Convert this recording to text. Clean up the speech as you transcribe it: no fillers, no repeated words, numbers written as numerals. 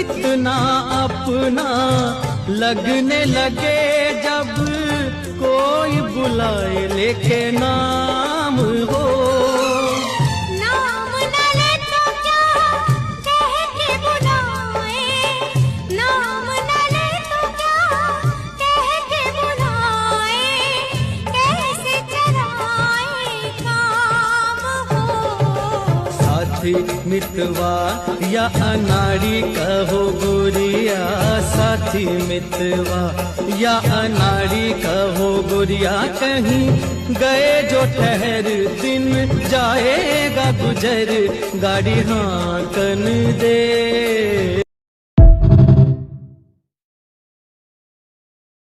कितना अपना लगने लगे जब कोई बुलाए लेके नाम हो। नाम न ले तो क्या कह के बुलाए, नाम न ले तो क्या कह के बुलाए, कैसे चलाए काम हो। साथी मितवा या अनाड़ी कहो गोरिया, साथी मितवा या अनाड़ी कहो गोरिया, कहीं गए जो ठहर दिन जाएगा गुजर, गाड़ी हाँकन दे।